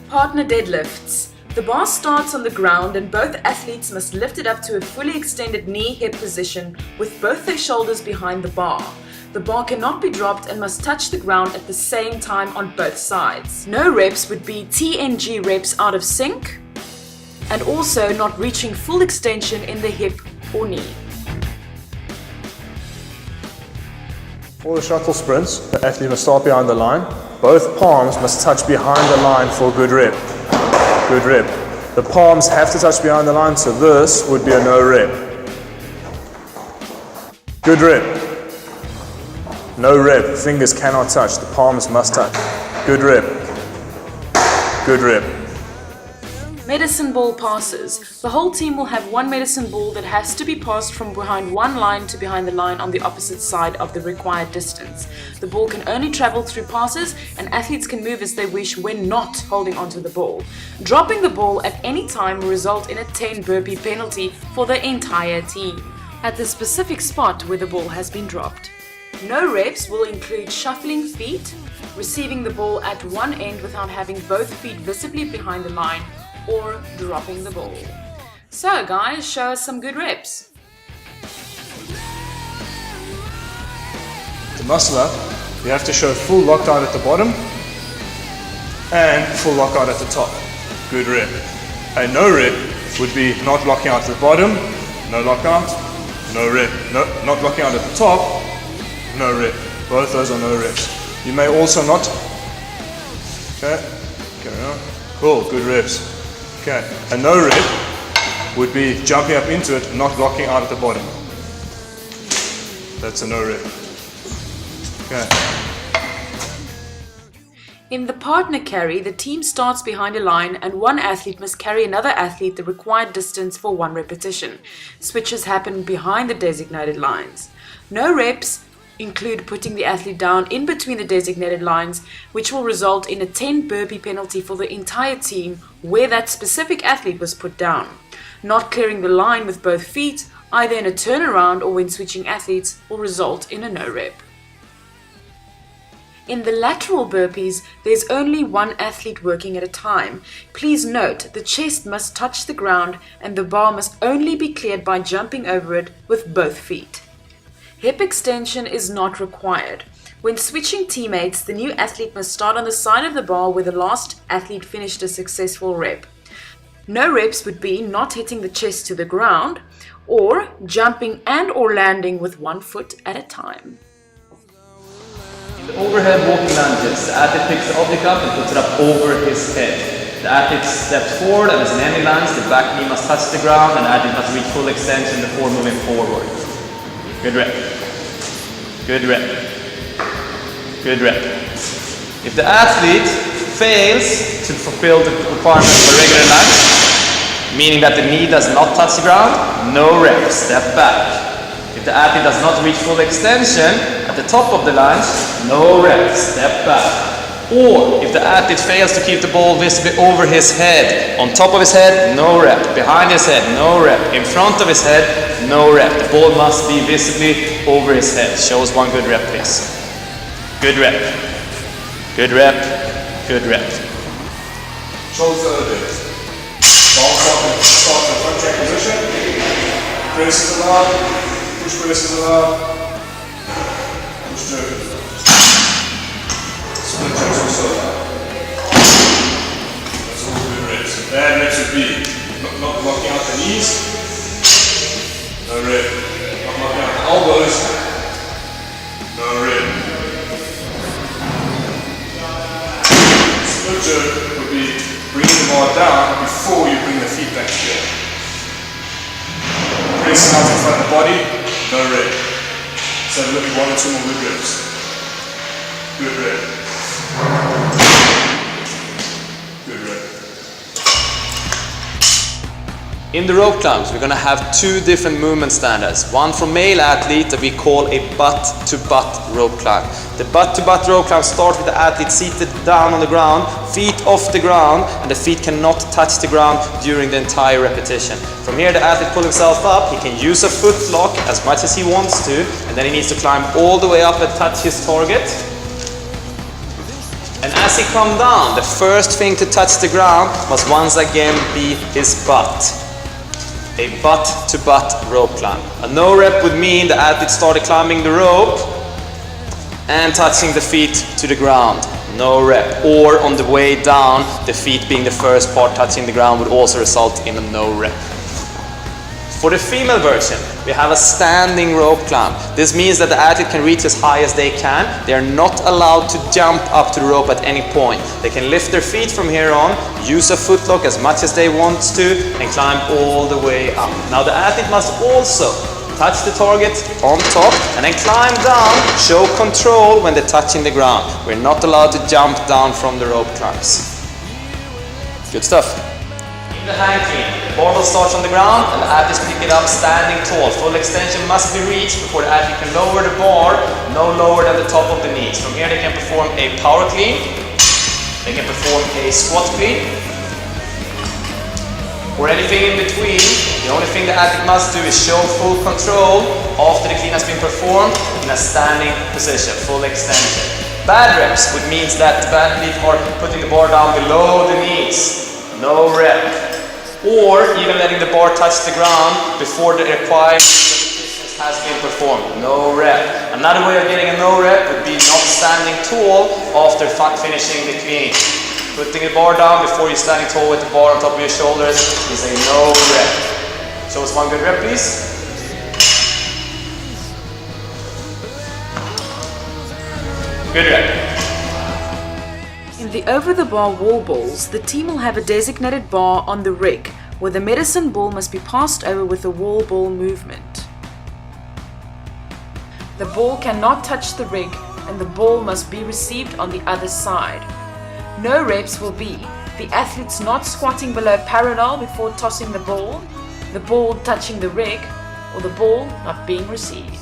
Partner deadlifts. The bar starts on the ground and both athletes must lift it up to a fully extended knee-hip position with both their shoulders behind the bar. The bar cannot be dropped and must touch the ground at the same time on both sides. No reps would be TnG reps out of sync and also not reaching full extension in the hip or knee. For the shuttle sprints, the athlete must start behind the line. Both palms must touch behind the line for a good rep. Good rep. The palms have to touch behind the line, so this would be a no rep. Good rep. No rep. Fingers cannot touch. The palms must touch. Good rep. Good rep. Medicine ball passes. The whole team will have one medicine ball that has to be passed from behind one line to behind the line on the opposite side of the required distance. The ball can only travel through passes and athletes can move as they wish when not holding onto the ball. Dropping the ball at any time will result in a 10 burpee penalty for the entire team at the specific spot where the ball has been dropped. No reps will include shuffling feet, receiving the ball at one end without having both feet visibly behind the line, or dropping the ball. So guys, show us some good reps. To muscle up, you have to show full lockout at the bottom and full lockout at the top. Good rep. A no rep would be not locking out at the bottom, no lockout, no rep. No, not locking out at the top, no rep. Both those are no reps. You may also not. Okay, carry on. Cool, good reps. Okay, a no rep would be jumping up into it, not locking out at the bottom. That's a no rep. Okay. In the partner carry, the team starts behind a line and one athlete must carry another athlete the required distance for one repetition. Switches happen behind the designated lines. No reps include putting the athlete down in between the designated lines, which will result in a 10 burpee penalty for the entire team where that specific athlete was put down. Not clearing the line with both feet, either in a turnaround or when switching athletes, will result in a no rep. In the lateral burpees, there's only one athlete working at a time. Please note, the chest must touch the ground and the bar must only be cleared by jumping over it with both feet. Hip extension is not required. When switching teammates, the new athlete must start on the side of the bar where the last athlete finished a successful rep. No reps would be not hitting the chest to the ground or jumping and or landing with one foot at a time. In the overhead walking lunges, the athlete picks the object up and puts it up over his head. The athlete steps forward and as in any lunge, the back knee must touch the ground and the athlete must reach full extension before moving forward. Good rep. Good rep. Good rep. If the athlete fails to fulfill the requirements of a regular lunge, meaning that the knee does not touch the ground, no rep, step back. If the athlete does not reach full extension at the top of the lunge, no rep, step back. Or if the athlete fails to keep the ball visibly over his head, on top of his head, no rep, behind his head, no rep, in front of his head, no rep. The ball must be visibly over his head. Show us one good rep, please. Good rep. Good rep. Good rep. Shoulders to the bit. Ball start in front check position. Presses allowed. Push presses allowed. Push jerk. Split jerks also allowed. That's all good reps. And bad reps would be not blocking out the knees. No rep. Not blocking out the elbows. No rep. Split jerk would be bringing the bar down before you bring the feet back together. Pressing out in front of the body, no rep. So look at one or two more good reps. Good rep. Good rep. In the rope climbs, we're going to have two different movement standards. One for male athlete that we call a butt-to-butt rope climb. The butt-to-butt rope climb starts with the athlete seated down on the ground, feet off the ground, and the feet cannot touch the ground during the entire repetition. From here, the athlete pulls himself up. He can use a foot lock as much as he wants to, and then he needs to climb all the way up and touch his target. And as he comes down, the first thing to touch the ground must once again be his butt. A butt-to-butt rope climb. A no rep would mean the athlete started climbing the rope and touching the feet to the ground. No rep. Or on the way down, the feet being the first part touching the ground would also result in a no rep. For the female version, we have a standing rope climb. This means that the athlete can reach as high as they can. They are not allowed to jump up to the rope at any point. They can lift their feet from here on, use a footlock as much as they want to, and climb all the way up. Now the athlete must also touch the target on top and then climb down, show control when they're touching the ground. We're not allowed to jump down from the rope climbs. Good stuff. The hang clean. The barbell starts on the ground and the athletes pick it up standing tall. Full extension must be reached before the athlete can lower the bar, no lower than the top of the knees. From here they can perform a power clean, they can perform a squat clean, or anything in between. The only thing the athlete must do is show full control after the clean has been performed in a standing position, full extension. Bad reps, which means that the athlete are putting the bar down below the knees. No rep. Or even letting the bar touch the ground before the required repetitions has been performed. No rep. Another way of getting a no rep would be not standing tall after finishing the clean. Putting the bar down before you're standing tall with the bar on top of your shoulders is a no rep. Show us one good rep, please. Good rep. In the over-the-bar wall balls, the team will have a designated bar on the rig, where the medicine ball must be passed over with a wall ball movement. The ball cannot touch the rig, and the ball must be received on the other side. No reps will be the athletes not squatting below parallel before tossing the ball touching the rig, or the ball not being received.